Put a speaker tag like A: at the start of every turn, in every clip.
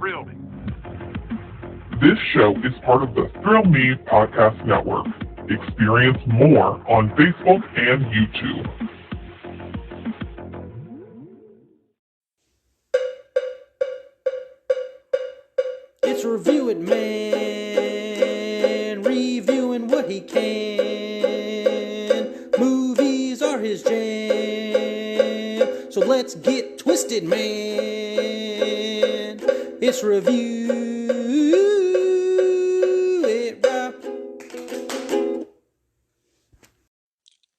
A: thrill me.
B: This show is part of the Thrill Me Podcast Network. Experience more on Facebook and YouTube.
C: It's Review It Man, reviewing what he can. Movies are his jam, so let's get twisted, man. It's Review It Rob.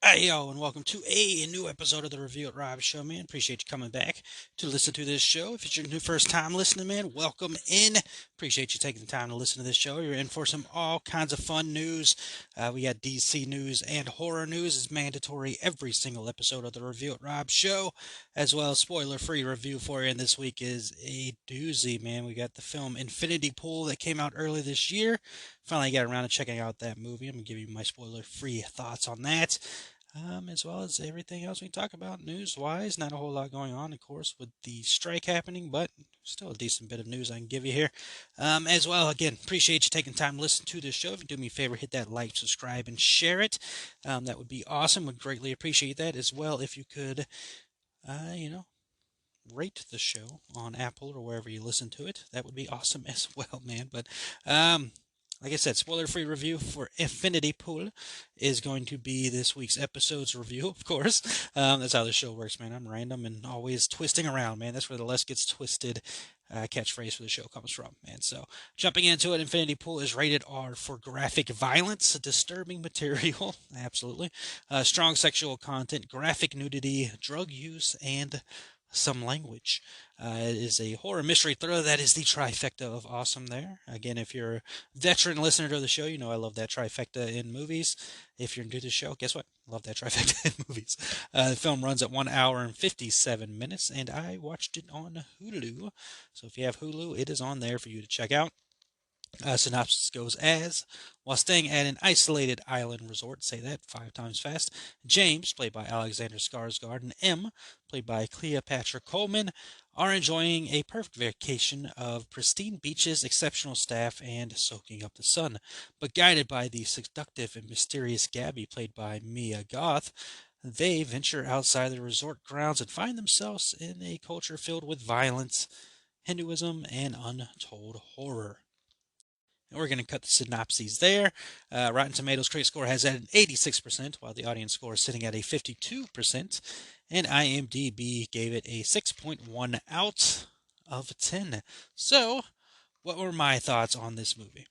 C: Hey, yo, and welcome to a new episode of the Review It Rob show, man. Appreciate you coming back to listen to this show. If it's your first time listening, man, welcome in. Appreciate you taking the time to listen to this show. You're in for some all kinds of fun news. We got DC news and horror news is mandatory every single episode of the Review It Rob show, as well as spoiler-free review for you. And this week is a doozy, man. We got the film Infinity Pool that came out early this year. Finally got around to checking out that movie. I'm going to give you my spoiler-free thoughts on that. As well as everything else we talk about news-wise. Not a whole lot going on, of course, with the strike happening, but still a decent bit of news I can give you here. As well, again, appreciate you taking time to listen to this show. If you do me a favor, hit that like, subscribe, and share it. That would be awesome. Would greatly appreciate that. As well, if you could, rate the show on Apple or wherever you listen to it. That would be awesome as well, man. But, like I said, spoiler-free review for Infinity Pool is going to be this week's episode's review, of course. That's how the show works, man. I'm random and always twisting around, man. That's where the less gets twisted catchphrase for the show comes from, man. So, jumping into it, Infinity Pool is rated R for graphic violence, disturbing material, absolutely, strong sexual content, graphic nudity, drug use, and some language. It is a horror mystery thriller that is the trifecta of awesome there. Again, if you're a veteran listener to the show, you know I love that trifecta in movies. If you're new to the show, guess what? Love that trifecta in movies. The film runs at 1 hour and 57 minutes, and I watched it on Hulu. So if you have Hulu, it is on there for you to check out. Synopsis goes as, while staying at an isolated island resort, say that 5 times fast, James, played by Alexander Skarsgård, and M, played by Cleopatra Coleman, are enjoying a perfect vacation of pristine beaches, exceptional staff, and soaking up the sun. But guided by the seductive and mysterious Gabby, played by Mia Goth, they venture outside the resort grounds and find themselves in a culture filled with violence, Hinduism, and untold horror. And we're going to cut the synopses there. Rotten Tomatoes critic score has at an 86%, while the audience score is sitting at a 52%. And IMDb gave it a 6.1 out of 10. So, what were my thoughts on this movie?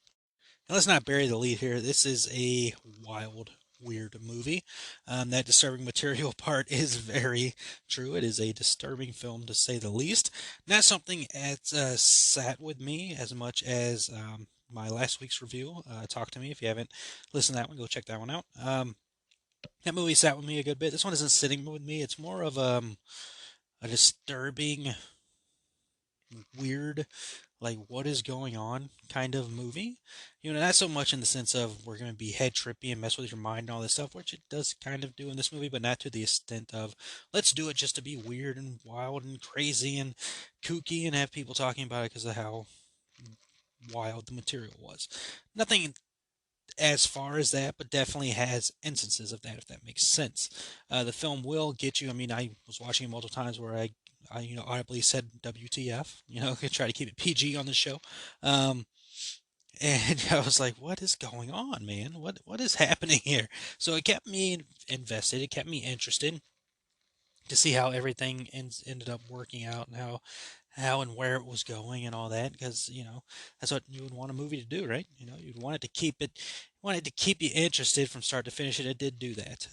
C: Now, let's not bury the lead here. This is a wild, weird movie. That disturbing material part is very true. It is a disturbing film, to say the least. Not something that sat with me as much as my last week's review, Talk to Me. If you haven't listened to that one, go check that one out. That movie sat with me a good bit. This one isn't sitting with me. It's more of a disturbing, weird, like what is going on kind of movie. Not so much in the sense of we're going to be head trippy and mess with your mind and all this stuff, which it does kind of do in this movie, but not to the extent of let's do it just to be weird and wild and crazy and kooky and have people talking about it because of how wild the material was. Nothing as far as that, but definitely has instances of that, if that makes sense. The film will get you. I mean, I was watching it multiple times where I audibly said WTF, try to keep it PG on the show. And I was like, what is going on, man? What is happening here? So it kept me invested. It kept me interested to see how everything ended up working out and how and where it was going and all that, because that's what you would want a movie to do, right? You'd want it to keep you interested from start to finish, and it did do that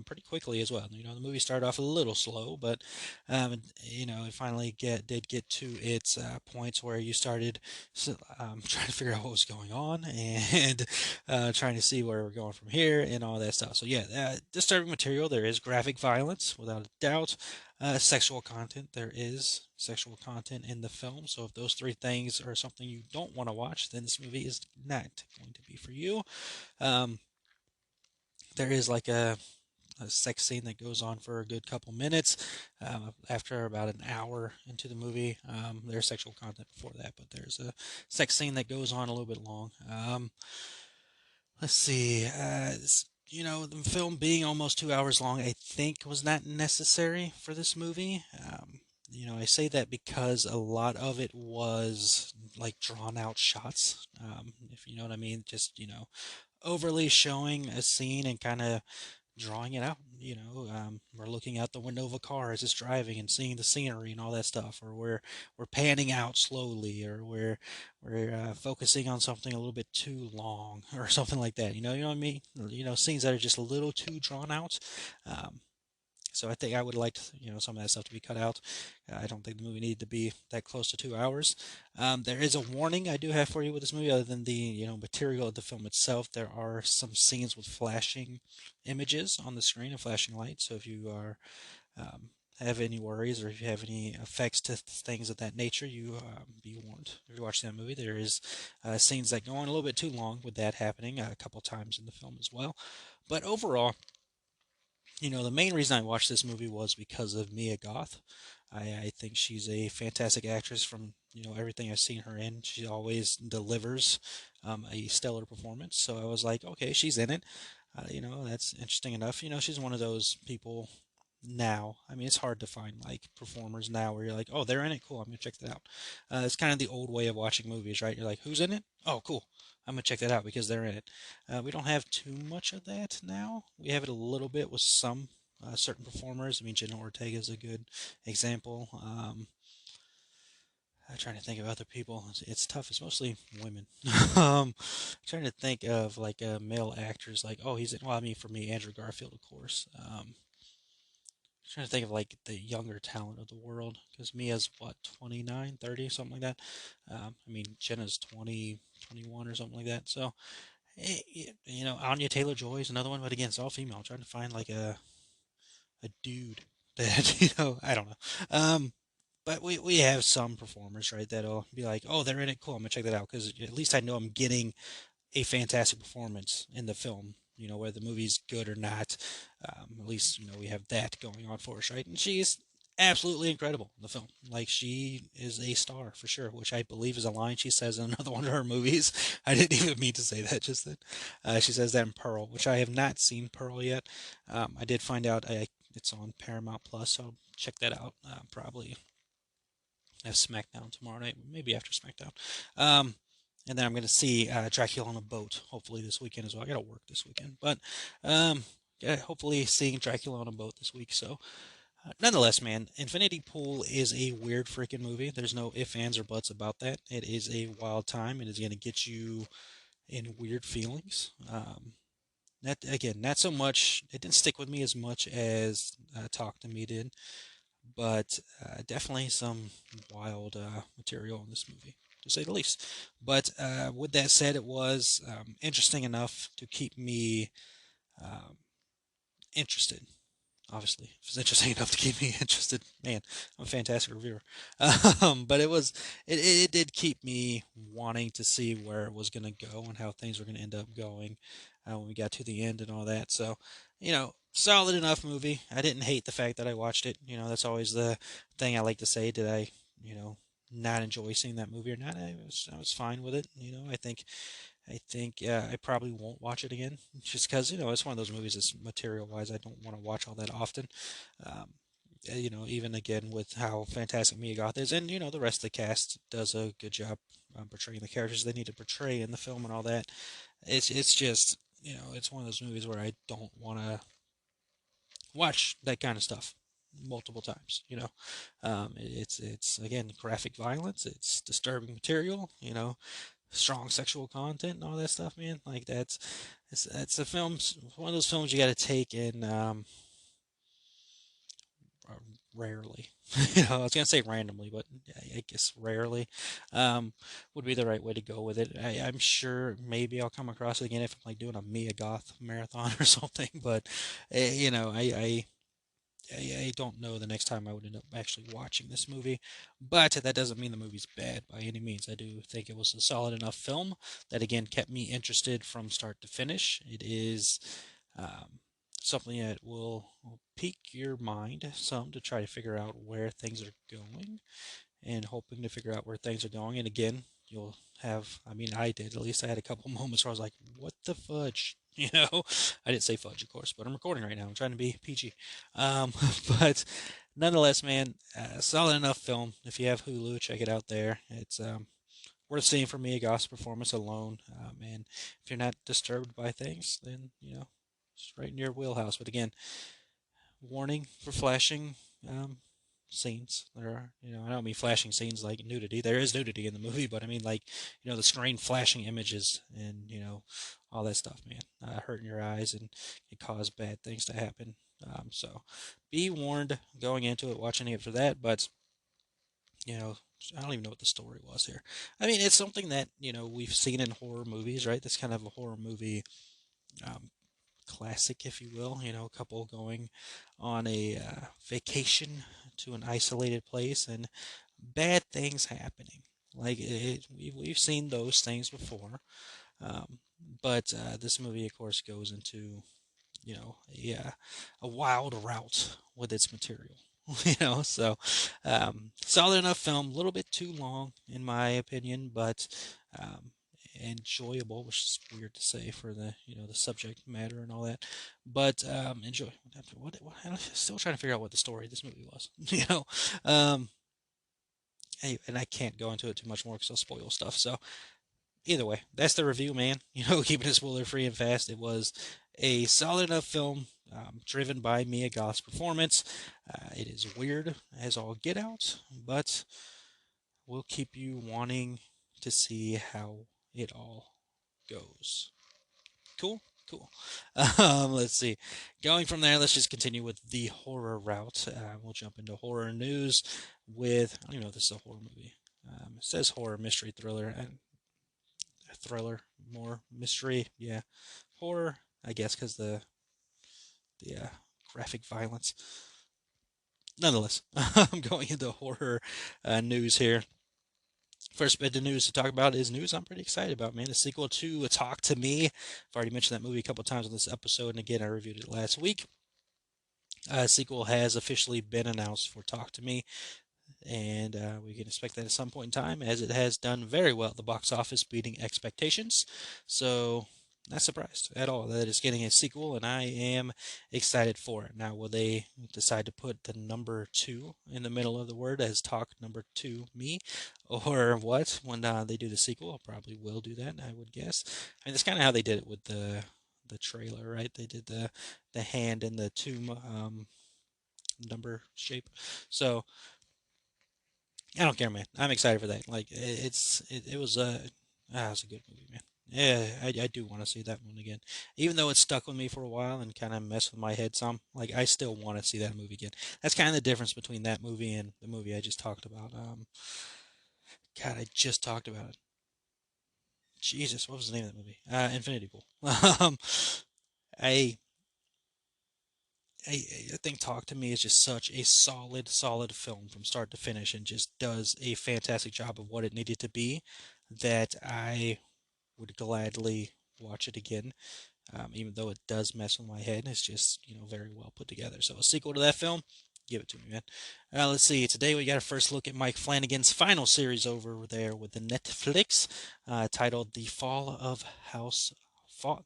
C: pretty quickly as well. The movie started off a little slow, but it finally did get to its points where you started trying to figure out what was going on and trying to see where we're going from here and all that stuff. So yeah, disturbing material. There is graphic violence without a doubt. Sexual content. There is sexual content in the film. So if those 3 things are something you don't want to watch, then this movie is not going to be for you. There is like a a sex scene that goes on for a good couple minutes. After about an hour into the movie, there's sexual content before that, but there's a sex scene that goes on a little bit long. Let's see. The film being almost 2 hours long, I think was not necessary for this movie. I say that because a lot of it was like drawn out shots, if you know what I mean. Just, overly showing a scene and kind of drawing it out. We're looking out the window of a car as it's driving and seeing the scenery and all that stuff, or we're panning out slowly, or we're focusing on something a little bit too long, or something like that. You know what I mean? Scenes that are just a little too drawn out. Um, so I think I would like some of that stuff to be cut out. I don't think the movie needed to be that close to 2 hours. There is a warning I do have for you with this movie, other than the material of the film itself. There are some scenes with flashing images on the screen and flashing lights. So if you um, have any worries, or if you have any effects to things of that nature, you be warned. If you watch that movie, there is scenes that go on a little bit too long with that happening a couple times in the film as well. But overall, the main reason I watched this movie was because of Mia Goth. I think she's a fantastic actress from, everything I've seen her in. She always delivers a stellar performance. So I was like, okay, she's in it. That's interesting enough. She's one of those people now. I mean, it's hard to find like performers now where you're like, oh, they're in it. Cool. I'm gonna check that out. It's kind of the old way of watching movies, right? You're like, who's in it? Oh, cool. I'm gonna check that out because they're in it. We don't have too much of that now. We have it a little bit with some certain performers. I mean, Jenna Ortega is a good example. I'm trying to think of other people. It's tough. It's mostly women. Trying to think of like male actors. Like, oh, he's in. Well, I mean, for me, Andrew Garfield, of course. Trying to think of like the younger talent of the world, because Mia's what, 29, 30, something like that. I mean, Jenna's 20, 21 or something like that. So, Anya Taylor-Joy is another one, but again, it's all female. I'm trying to find like a dude that I don't know. But we have some performers, right, that'll be like, oh, they're in it, cool, I'm gonna check that out, because at least I know I'm getting a fantastic performance in the film. Whether the movie's good or not, at least we have that going on for us, right? And she's absolutely incredible in the film. Like, she is a star for sure, which I believe is a line she says in another one of her movies. I didn't even mean to say that just then. She says that in Pearl, which I have not seen Pearl yet. I did find out it's on Paramount Plus, so I'll check that out. Probably have SmackDown tomorrow night, maybe after SmackDown. And then I'm going to see Dracula on a Boat, hopefully this weekend as well. I got to work this weekend, but yeah, hopefully seeing Dracula on a Boat this week. So, nonetheless, man, Infinity Pool is a weird freaking movie. There's no ifs, ands, or buts about that. It is a wild time. It is going to get you in weird feelings. Not so much. It didn't stick with me as much as Talk to Me did, but definitely some wild material in this movie, to say the least. But with that said, it was interesting enough to keep me um, interested. Obviously, if it's interesting enough to keep me interested, man, I'm a fantastic reviewer. But it did keep me wanting to see where it was going to go and how things were going to end up going when we got to the end and all that. So, solid enough movie. I didn't hate the fact that I watched it. That's always the thing I like to say. Did I, not enjoy seeing that movie or not? I was fine with it. I think I probably won't watch it again, just because it's one of those movies that's material-wise I don't want to watch all that often. Um, even again with how fantastic Mia Goth is, and the rest of the cast does a good job portraying the characters they need to portray in the film and all that. It's just it's one of those movies where I don't want to watch that kind of stuff multiple times. It's again graphic violence, it's disturbing material. Strong sexual content and all that stuff, man. Like that's a film, one of those films you got to take in uh, rarely. I was gonna say randomly, but I guess rarely would be the right way to go with it. I'm sure maybe I'll come across it again if I'm like doing a Mia Goth marathon or something. But I don't know the next time I would end up actually watching this movie, but that doesn't mean the movie's bad by any means. I do think it was a solid enough film that again kept me interested from start to finish. It is um, something that will pique your mind some to try to figure out where things are going, and hoping to figure out where things are going. And again, you'll have, I mean, I did, at least I had a couple moments where I was like, what the fudge? I didn't say fudge, of course, but I'm recording right now. I'm trying to be PG. Um, but nonetheless, man, solid enough film. If you have Hulu, check it out there. It's worth seeing for me, a gospel performance alone. And if you're not disturbed by things, then, it's right in your wheelhouse. But again, warning for flashing um, scenes. There are, I don't mean flashing scenes like nudity. There is nudity in the movie, but I mean like, the screen flashing images and, all that stuff, man, hurting your eyes and can cause bad things to happen. So be warned going into it, watching it for that. But, you know, I don't even know what the story was here. I mean, it's something that, we've seen in horror movies, right? That's kind of a horror movie um, classic, if you will. A couple going on a vacation to an isolated place and bad things happening. Like we've seen those things before, um, but this movie, of course, goes into a wild route with its material. So solid enough film, a little bit too long in my opinion, but um, enjoyable, which is weird to say for the subject matter and all that. But enjoy. I'm still trying to figure out what the story of this movie was. Um, and I can't go into it too much more because I'll spoil stuff. So either way, that's the review, man. Keeping it spoiler free and fast. It was a solid enough film, driven by Mia Goth's performance. It is weird as all get out, but will keep you wanting to see how it all goes. Cool, cool. Let's see. Going from there, let's just continue with the horror route. We'll jump into horror news with, I don't even know if this is a horror movie. It says horror, mystery, thriller, and thriller, more mystery, yeah, horror, I guess, because the graphic violence. Nonetheless, I'm going into horror news here. First bit of news to talk about is news I'm pretty excited about, man. The sequel to Talk to Me. I've already mentioned that movie a couple times on this episode, and again, I reviewed it last week. Sequel has officially been announced for Talk to Me, and we can expect that at some point in time, as it has done very well at the box office, beating expectations. So, not surprised at all that it's getting a sequel, and I am excited for it. Now, will they decide to put the number two in the middle of the word as Talk Number Two Me, or what? When they do the sequel, probably will do that, I would guess. I mean, that's kind of how they did it with the trailer, right? They did the hand and the two number shape. So I don't care, man. I'm excited for that. Like it was it was a good movie, man. Yeah, I do want to see that one again. Even though it stuck with me for a while and kind of messed with my head some, like I still want to see that movie again. That's kind of the difference between that movie and the movie I just talked about. God, I just talked about it. Jesus, what was the name of that movie? Infinity Pool. um, I I think Talk to Me is just such a solid film from start to finish, and just does a fantastic job of what it needed to be, that I would gladly watch it again. Even though it does mess with my head, it's just very well put together. So a sequel to that film, give it to me, man. Let's see. Today we got a first look at Mike Flanagan's final series over there with the Netflix, titled "The Fall of House."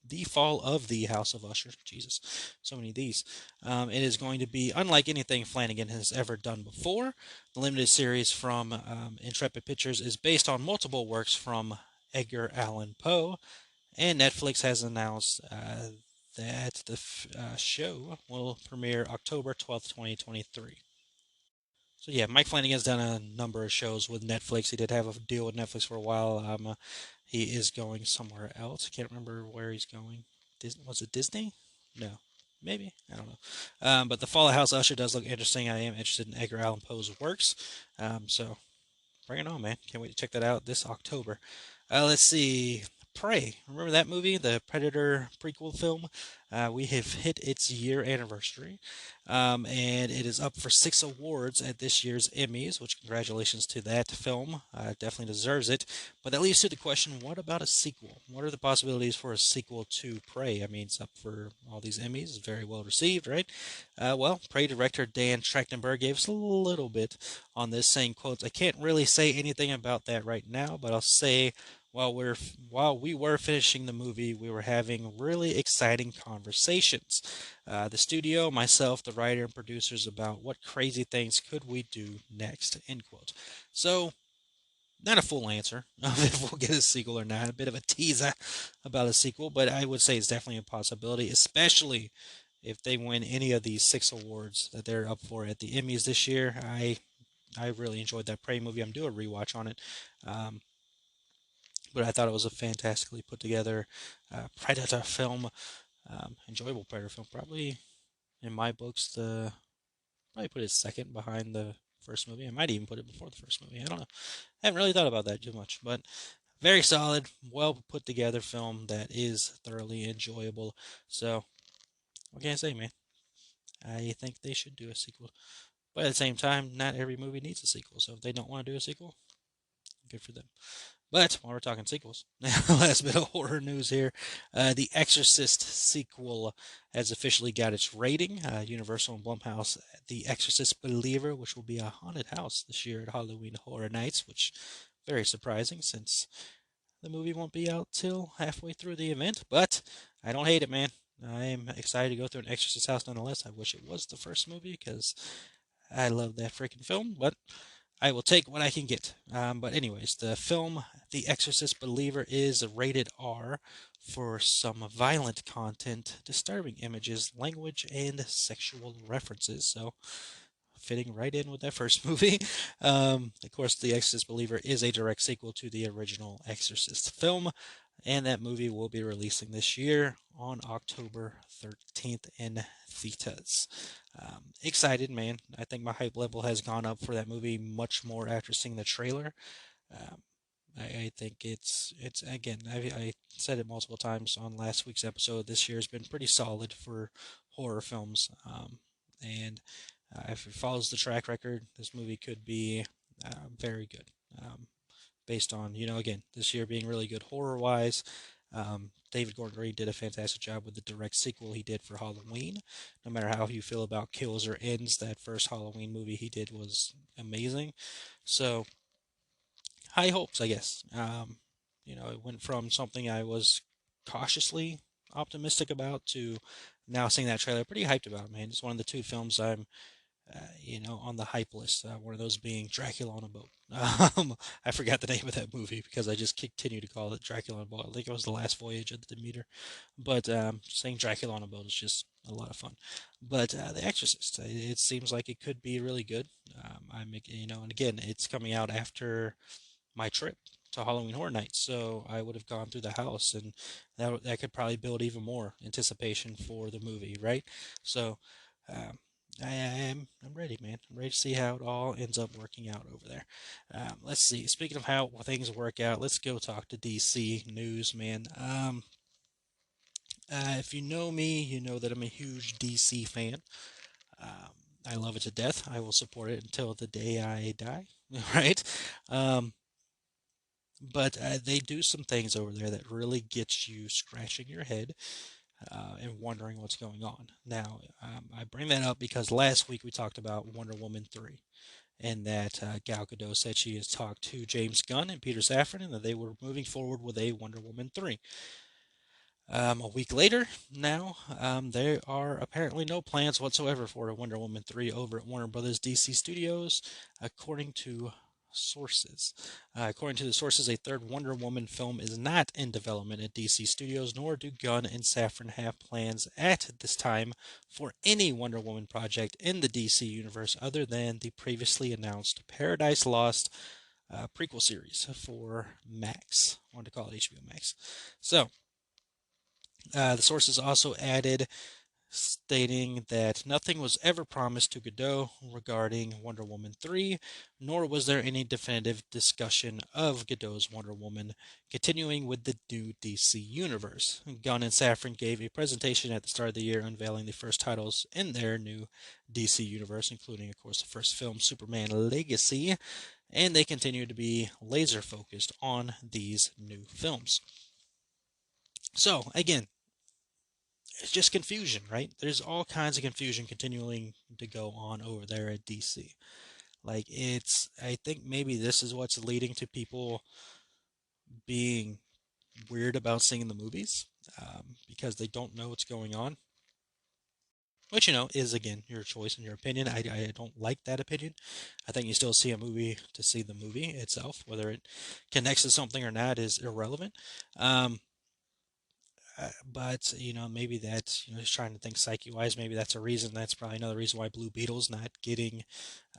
C: The Fall of the House of Usher. Jesus, so many of these. It is going to be unlike anything Flanagan has ever done before. The limited series from Intrepid Pictures is based on multiple works from Edgar Allan Poe, and Netflix has announced that the show will premiere October 12th, 2023. So yeah, Mike Flanagan's done a number of shows with Netflix. He did have a deal with Netflix for a while. He is going somewhere else. I can't remember where he's going. Was it Disney? No. Maybe. I don't know. But The Fall of House Usher does look interesting. I am interested in Edgar Allan Poe's works. So bring it on, man. Can't wait to check that out this October. Let's see. Prey. Remember that movie, the Predator prequel film? We have hit its year anniversary, and it is up for 6 awards at this year's Emmys, which congratulations to that film. Definitely deserves it. But that leads to the question, what about a sequel? What are the possibilities for a sequel to Prey? I mean, it's up for all these Emmys. It's very well received, right? Well, Prey director Dan Trachtenberg gave us a little bit on this, saying, quotes, I can't really say anything about that right now, but I'll say while we were finishing the movie, we were having really exciting conversations. The studio, myself, the writer, and producers about what crazy things could we do next. End quote. So, not a full answer of if we'll get a sequel or not. A bit of a teaser about a sequel, but I would say it's definitely a possibility, especially if they win any of these 6 awards that they're up for at the Emmys this year. I really enjoyed that Prey movie. I'm doing a rewatch on it. Um, but I thought it was a fantastically put together Predator film, enjoyable Predator film. Probably in my books, probably put it second behind the first movie. I might even put it before the first movie. I don't know. I haven't really thought about that too much, but very solid, well put together film that is thoroughly enjoyable. So what can I say, man? I think they should do a sequel, but at the same time, not every movie needs a sequel. So if they don't want to do a sequel, good for them. But while we're talking sequels, last bit of horror news here. The Exorcist sequel has officially got its rating. Universal and Blumhouse, The Exorcist Believer, which will be a haunted house this year at Halloween Horror Nights, which very surprising since the movie won't be out till halfway through the event. But I don't hate it, man. I am excited to go through an Exorcist house nonetheless. I wish it was the first movie because I love that freaking film, but I will take what I can get. But anyways, the film The Exorcist Believer is rated R for some violent content, disturbing images, language, and sexual references. So fitting right in with that first movie. Of course, The Exorcist Believer is a direct sequel to the original Exorcist film, and that movie will be releasing this year on October 13th in theaters. Excited, man. I think my hype level has gone up for that movie much more after seeing the trailer. Um, I think it's again. I said it multiple times on last week's episode. This year has been pretty solid for horror films, and if it follows the track record, this movie could be very good. Based on, again, this year being really good horror wise. David Gordon Green did a fantastic job with the direct sequel he did for Halloween. No matter how you feel about Kills or Ends, that first Halloween movie he did was amazing. So, high hopes, I guess. It went from something I was cautiously optimistic about to now seeing that trailer, pretty hyped about it, man. It's one of the 2 films I'm on the hype list. One of those being Dracula on a Boat. I forgot the name of that movie because I just continue to call it Dracula on a Boat. I think it was The Last Voyage of the Demeter. But saying Dracula on a Boat is just a lot of fun. But The Exorcist, it seems like it could be really good. And again, it's coming out after my trip to Halloween Horror Nights, so I would have gone through the house, and that could probably build even more anticipation for the movie, right? So, um, I'm ready, man. I'm ready to see how it all ends up working out over there. Let's see. Speaking of how things work out, let's go talk to DC news, man. If you know me, you know that I'm a huge DC fan. Um, I love it to death. I will support it until the day I die, right? Um, but they do some things over there that really gets you scratching your head and wondering what's going on. Now, I bring that up because last week we talked about Wonder Woman 3, and that Gal Gadot said she has talked to James Gunn and Peter Safran, and that they were moving forward with a Wonder Woman 3. A week later, now, there are apparently no plans whatsoever for a Wonder Woman 3 over at Warner Brothers DC Studios, according to sources. According to the sources, a third Wonder Woman film is not in development at DC Studios, nor do Gunn and Safran have plans at this time for any Wonder Woman project in the DC universe other than the previously announced Paradise Lost prequel series for Max. I wanted to call it HBO Max. So, the sources also added stating that nothing was ever promised to Godot regarding Wonder Woman 3, nor was there any definitive discussion of Godot's Wonder Woman continuing with the new DC universe. Gunn and Safran gave a presentation at the start of the year unveiling the first titles in their new DC universe, including, of course, the first film, Superman Legacy, and they continue to be laser focused on these new films. So, again, it's just confusion, right? There's all kinds of confusion continuing to go on over there at DC. I think maybe this is what's leading to people being weird about seeing the movies because they don't know what's going on. Which, is again your choice and your opinion. I don't like that opinion. I think you still see a movie to see the movie itself. Whether it connects to something or not is irrelevant. Um, but maybe that's just trying to think psyche wise. Maybe that's a reason. That's probably another reason why Blue Beetle's not getting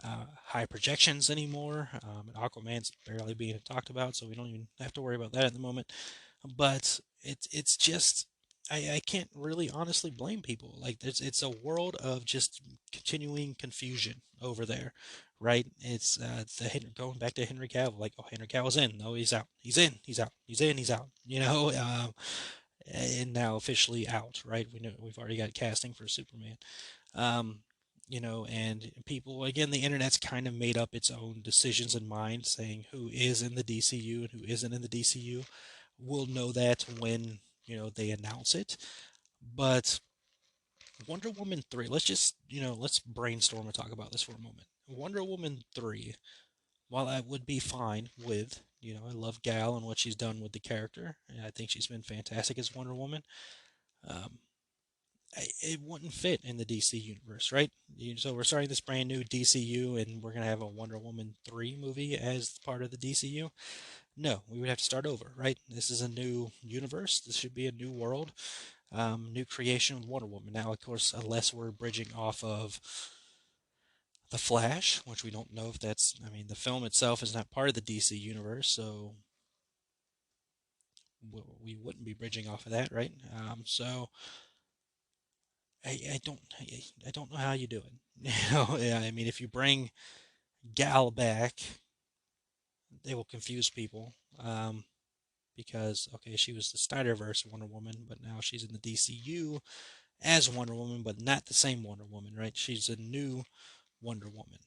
C: high projections anymore. And Aquaman's barely being talked about, so we don't even have to worry about that at the moment. But it's just I can't really honestly blame people. Like it's a world of just continuing confusion over there, right? It's going back to Henry Cavill. Like, oh, Henry Cavill's in. No, he's out. He's in. He's out. He's in. He's out. And now officially out, right? We know we've already got casting for Superman. Um, and people again, the internet's kind of made up its own decisions in mind, saying who is in the DCU and who isn't in the DCU. We'll know that when they announce it. But Wonder Woman 3, let's brainstorm and talk about this for a moment. Wonder Woman 3, while I would be fine with, I love Gal and what she's done with the character, and I think she's been fantastic as Wonder Woman. Um, it wouldn't fit in the DC universe, right? So we're starting this brand new DCU, and we're gonna have a Wonder Woman 3 movie as part of the DCU. No, we would have to start over, right? This is a new universe. This should be a new world, new creation with Wonder Woman. Now, of course, unless we're bridging off of the Flash, which we don't know if that's. I mean, the film itself is not part of the DC universe, so we wouldn't be bridging off of that, right? So I don't know how you do it. Yeah, I mean, if you bring Gal back, they will confuse people. Because okay, she was the Snyderverse Wonder Woman, but now she's in the DCU as Wonder Woman, but not the same Wonder Woman, right? She's a new Wonder Woman.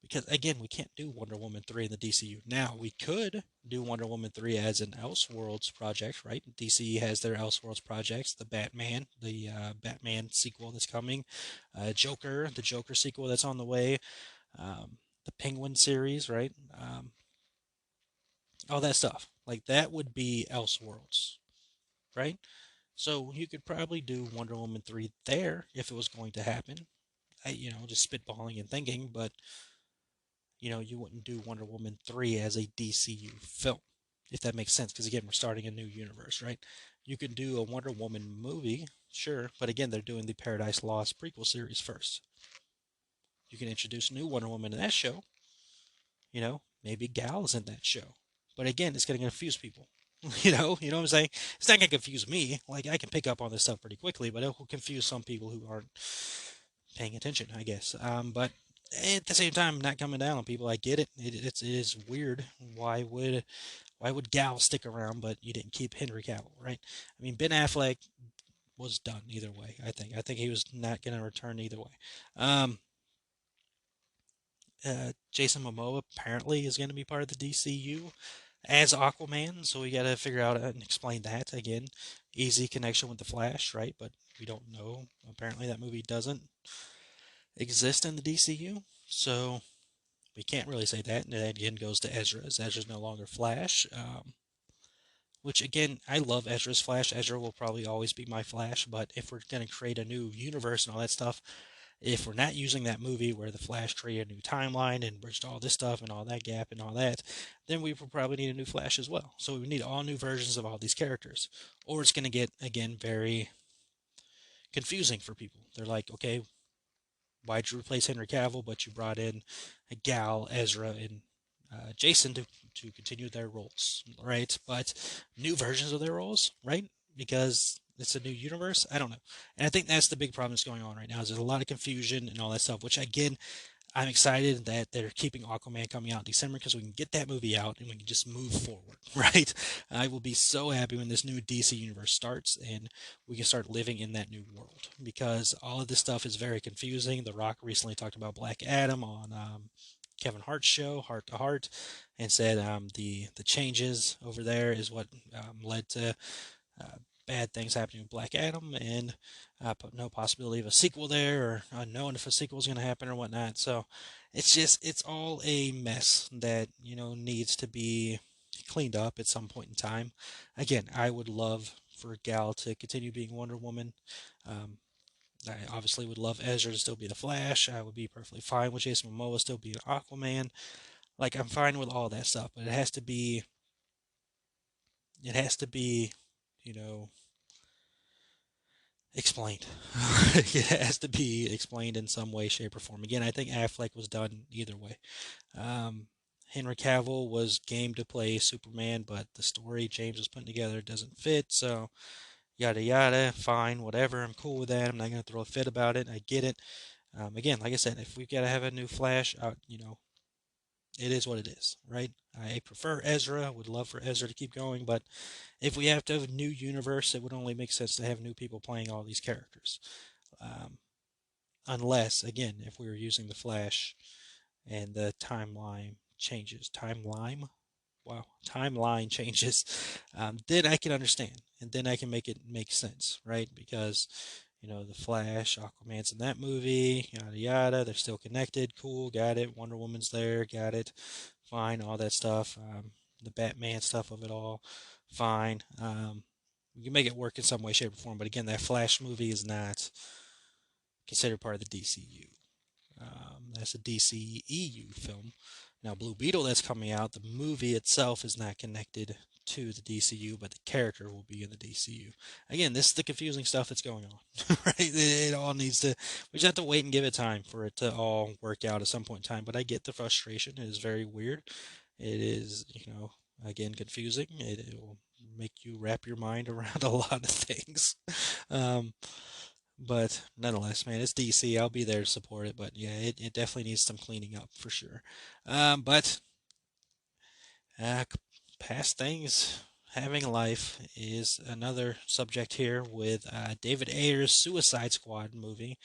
C: Because again, we can't do Wonder Woman 3 in the DCU. Now, we could do Wonder Woman 3 as an Elseworlds project, right? DC has their Elseworlds projects, the Batman sequel that's coming, Joker, the Joker sequel that's on the way, the Penguin series, right? All that stuff. Like, that would be Elseworlds, right? So you could probably do Wonder Woman 3 there if it was going to happen. Just spitballing and thinking, but you wouldn't do Wonder Woman 3 as a DCU film, if that makes sense, because again, we're starting a new universe, right? You can do a Wonder Woman movie, sure, but again, they're doing the Paradise Lost prequel series first. You can introduce a new Wonder Woman in that show, maybe Gal's in that show. But again, it's going to confuse people. You know what I'm saying? It's not going to confuse me. Like, I can pick up on this stuff pretty quickly, but it will confuse some people who aren't paying attention, I guess. But at the same time, not coming down on people. I get it. It is weird. Why would Gal stick around, but you didn't keep Henry Cavill, right? I mean, Ben Affleck was done either way. I think he was not going to return either way. Um, Jason Momoa apparently is going to be part of the DCU as Aquaman, so we got to figure out and explain that again. Easy connection with the Flash, right? But we don't know. Apparently, that movie doesn't exist in the DCU, so we can't really say that. And that again goes to Ezra, as Ezra's no longer Flash. Which again, I love Ezra's Flash. Ezra will probably always be my Flash, but if we're going to create a new universe and all that stuff, if we're not using that movie where the Flash created a new timeline and bridged all this stuff and all that gap and all that, then we will probably need a new Flash as well. So we need all new versions of all these characters. Or it's going to get, again, very confusing for people. They're like, okay, why'd you replace Henry Cavill, but you brought in Gal, Ezra, and Jason to continue their roles, right? But new versions of their roles, right? Because it's a new universe. I don't know, and I think that's the big problem that's going on right now. Is there's a lot of confusion and all that stuff. Which again, I'm excited that they're keeping Aquaman coming out in December because we can get that movie out and we can just move forward, right? I will be so happy when this new DC universe starts and we can start living in that new world because all of this stuff is very confusing. The Rock recently talked about Black Adam on Kevin Hart's show, Heart to Heart, and said the changes over there is what led to uh, bad things happening with Black Adam, and no possibility of a sequel there, or unknown if a sequel is going to happen or whatnot. So it's all a mess that needs to be cleaned up at some point in time. Again, I would love for Gal to continue being Wonder Woman. Um, I obviously would love Ezra to still be the Flash. I would be perfectly fine with Jason Momoa still being Aquaman. Like I'm fine with all that stuff, but it has to be, you know, explained. It has to be explained in some way, shape, or form. Again, I think Affleck was done either way. Um, Henry Cavill was game to play Superman, but the story James was putting together doesn't fit. So yada yada. Fine, whatever. I'm cool with that. I'm not gonna throw a fit about it. I get it. Again, like I said, if we've got to have a new Flash, it is what it is, right? I prefer Ezra. Would love for Ezra to keep going, but if we have to have a new universe, it would only make sense to have new people playing all these characters. Um, Unless, again, if we were using the Flash and the timeline changes, timeline changes, then I can understand, and then I can make it make sense, right? Because the Flash, Aquaman's in that movie, yada yada. They're still connected. Cool, got it. Wonder Woman's there, got it. Fine, all that stuff. The Batman stuff of it all, fine. You can make it work in some way, shape, or form. But again, that Flash movie is not considered part of the DCU. That's a DCEU film. Now, Blue Beetle that's coming out, the movie itself is not connected to the DCU, but the character will be in the DCU. Again, this is the confusing stuff that's going on, right? It all needs to, we just have to wait and give it time for it to all work out at some point in time. But I get the frustration. It is very weird. It is, again, confusing. It will make you wrap your mind around a lot of things. Um, but nonetheless, man, it's DC. I'll be there to support it. But yeah, it definitely needs some cleaning up for sure. But uh, past things, having life is another subject here with David Ayer's Suicide Squad movie.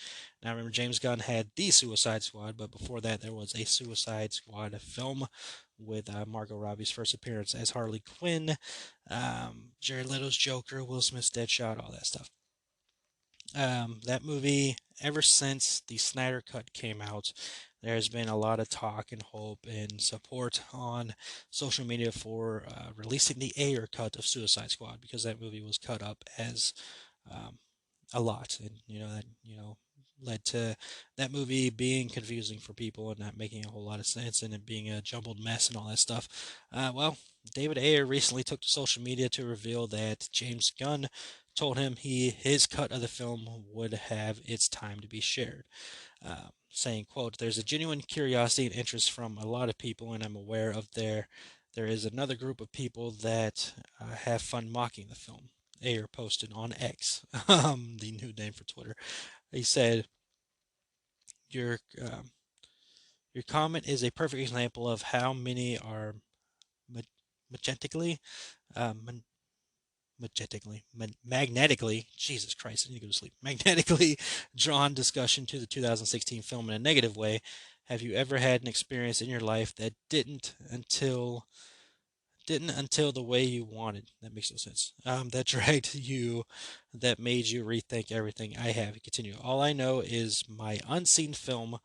C: Now, remember, James Gunn had The Suicide Squad, but before that, there was a Suicide Squad film with Margot Robbie's first appearance as Harley Quinn, Jared Leto's Joker, Will Smith's Deadshot, all that stuff. That movie, ever since the Snyder Cut came out, there's been a lot of talk and hope and support on social media for releasing the Ayer cut of Suicide Squad because that movie was cut up as um, a lot, and that led to that movie being confusing for people and not making a whole lot of sense and it being a jumbled mess and all that stuff. Well, David Ayer recently took to social media to reveal that James Gunn told him his cut of the film would have its time to be shared, saying, quote, "There's a genuine curiosity and interest from a lot of people, and I'm aware of there is another group of people that have fun mocking the film." Ayer posted on X, the new name for Twitter. He said, "Your your comment is a perfect example of how many are magentically, um, magnetically, Jesus Christ, I need to go to sleep, magnetically drawn discussion to the 2016 film in a negative way. Have you ever had an experience in your life that didn't until the way you wanted? That makes no sense. That dragged you, that made you rethink everything I have." Continue. "All I know is my unseen film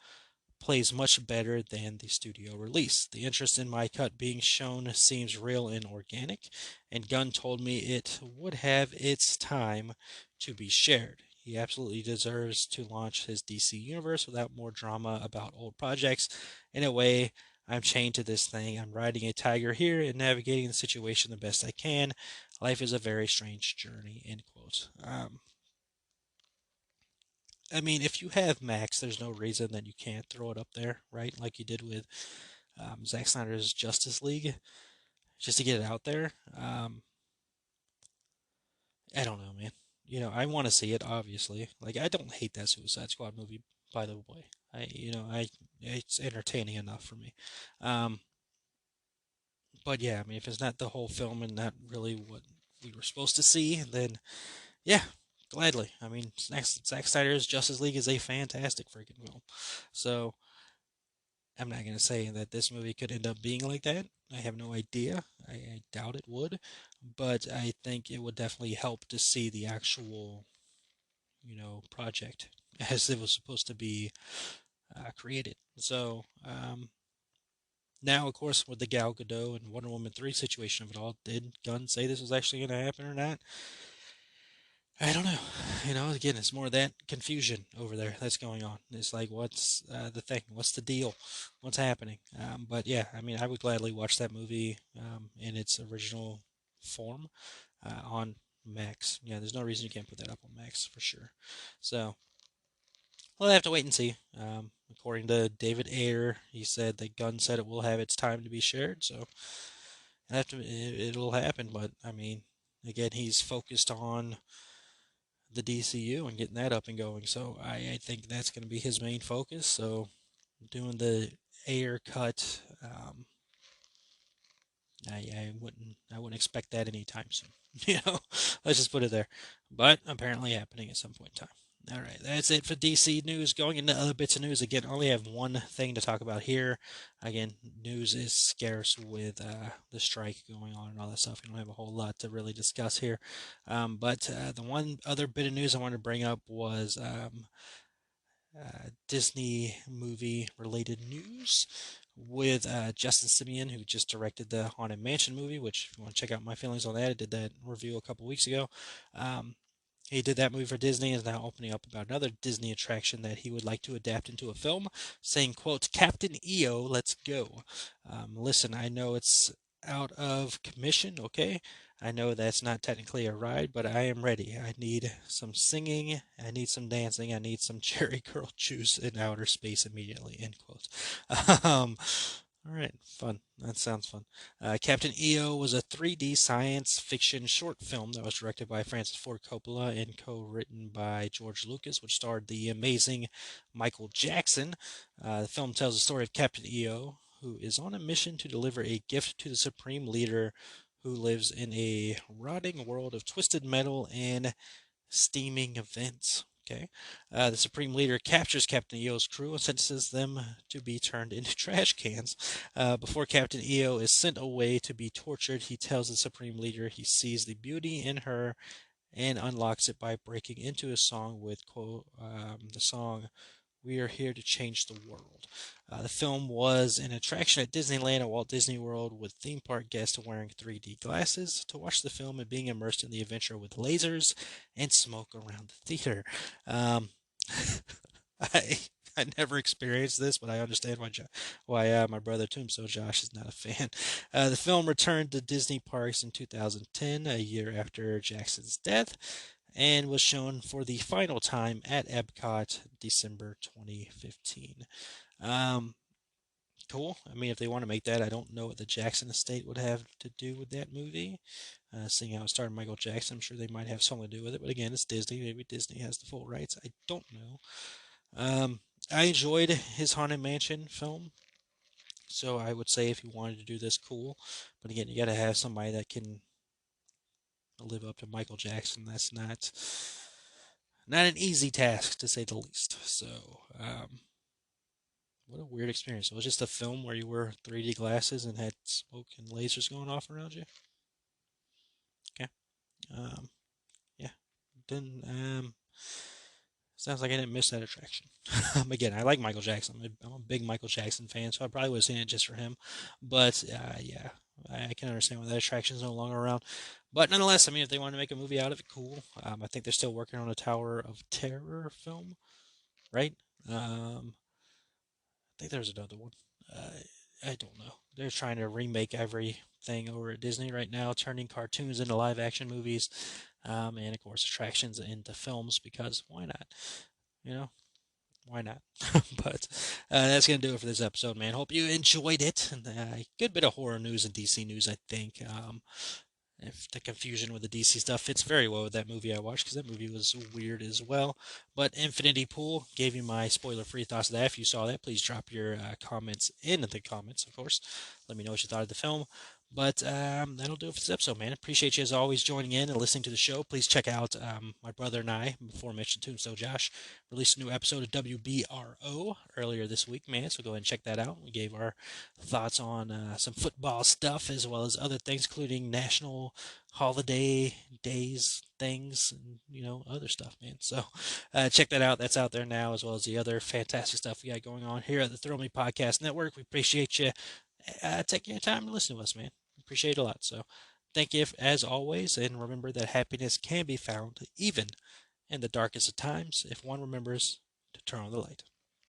C: plays much better than the studio release. The interest in my cut being shown seems real and organic, and Gunn told me it would have its time to be shared. He absolutely deserves to launch his DC universe without more drama about old projects. In a way, I'm chained to this thing. I'm riding a tiger here and navigating the situation the best I can. Life is a very strange journey." End quote. I mean, if you have Max, there's no reason that you can't throw it up there, right? Like you did with Zack Snyder's Justice League, just to get it out there. I don't know, man. I want to see it, obviously. Like, I don't hate that Suicide Squad movie, by the way. It's entertaining enough for me. Um, but yeah, I mean, if it's not the whole film and not really what we were supposed to see, then yeah, gladly. I mean, Zack Snyder's Justice League is a fantastic freaking film. So I'm not gonna say that this movie could end up being like that. I have no idea. I doubt it would, but I think it would definitely help to see the actual, project as it was supposed to be created. So now, of course, with the Gal Gadot and Wonder Woman 3 situation of it all, did Gunn say this was actually going to happen or not? I don't know. Again, it's more that confusion over there that's going on. It's like, what's the thing? What's the deal? What's happening? But yeah, I mean, I would gladly watch that movie in its original form on Max. Yeah, there's no reason you can't put that up on Max for sure. So we'll have to wait and see. According to David Ayer, he said that Gunn said it will have its time to be shared. So it'll happen. But I mean, again, he's focused on the DCU and getting that up and going. So I think that's going to be his main focus. So doing the Ayer cut, I wouldn't expect that anytime soon. Let's just put it there. But apparently happening at some point in time. All right, that's it for DC news. Going into other bits of news again, I only have one thing to talk about here. Again, news is scarce with the strike going on and all that stuff. We don't have a whole lot to really discuss here. But the one other bit of news I wanted to bring up was Disney movie related news with Justin Simeon, who just directed the Haunted Mansion movie, which if you want to check out my feelings on that, I did that review a couple weeks ago. Um, he did that movie for Disney and is now opening up about another Disney attraction that he would like to adapt into a film, saying, quote, Captain EO, let's go. Listen, I know it's out of commission, okay? I know that's not technically a ride, but I am ready. I need some singing, I need some dancing, I need some cherry curl juice in outer space immediately, end quote. Um, all right, fun. That sounds fun. Captain EO was a 3D science fiction short film that was directed by Francis Ford Coppola and co-written by George Lucas, which starred the amazing Michael Jackson. The film tells the story of Captain EO, who is on a mission to deliver a gift to the Supreme Leader who lives in a rotting world of twisted metal and steaming events. Okay. The Supreme Leader captures Captain EO's crew and sentences them to be turned into trash cans. Before Captain EO is sent away to be tortured, he tells the Supreme Leader he sees the beauty in her and unlocks it by breaking into a song with quote, the song "We Are Here to Change the World." The film was an attraction at Disneyland and Walt Disney World, with theme park guests wearing 3D glasses to watch the film and being immersed in the adventure with lasers and smoke around the theater. Um, I I never experienced this, but I understand why my brother Tombstone Josh is not a fan. The film returned to Disney parks in 2010, a year after Jackson's death, and was shown for the final time at Epcot December 2015. Um, cool. I mean, if they want to make that, I don't know what the Jackson estate would have to do with that movie. Seeing how it started Michael Jackson, I'm sure they might have something to do with it. But again, it's Disney. Maybe Disney has the full rights. I don't know. Um, I enjoyed his Haunted Mansion film. So I would say if you wanted to do this, cool. But again, you got to have somebody that can live up to Michael Jackson. That's not an easy task to say the least. So, what a weird experience. So it was just a film where you wore 3D glasses and had smoke and lasers going off around you. Okay. Um, yeah. Then sounds like I didn't miss that attraction. Again, I like Michael Jackson. I'm a big Michael Jackson fan, so I probably would have seen it just for him. But yeah, I can understand why that attraction is no longer around. But nonetheless, I mean, if they want to make a movie out of it, cool. I think they're still working on a Tower of Terror film, right? I think there's another one. I don't know. They're trying to remake everything over at Disney right now, turning cartoons into live action movies, and of course attractions into films because why not? You know, why not? But that's gonna do it for this episode, man. Hope you enjoyed it. And good bit of horror news and DC news, I think. if the confusion with the DC stuff fits very well with that movie I watched, because that movie was weird as well. But Infinity Pool gave you my spoiler-free thoughts of that. If you saw that, please drop your comments in the comments, of course. Let me know what you thought of the film. But that'll do it for this episode, man. Appreciate you as always joining in and listening to the show. Please check out my brother and I, before mentioned Tombstone Josh, released a new episode of WBRO earlier this week, man. So go ahead and check that out. We gave our thoughts on some football stuff as well as other things, including national holiday days, things, and other stuff, man. So check that out. That's out there now, as well as the other fantastic stuff we got going on here at the Thrill Me Podcast Network. We appreciate you taking your time to listen to us, man. Appreciate it a lot. So thank you as always, and remember that happiness can be found even in the darkest of times if one remembers to turn on the light.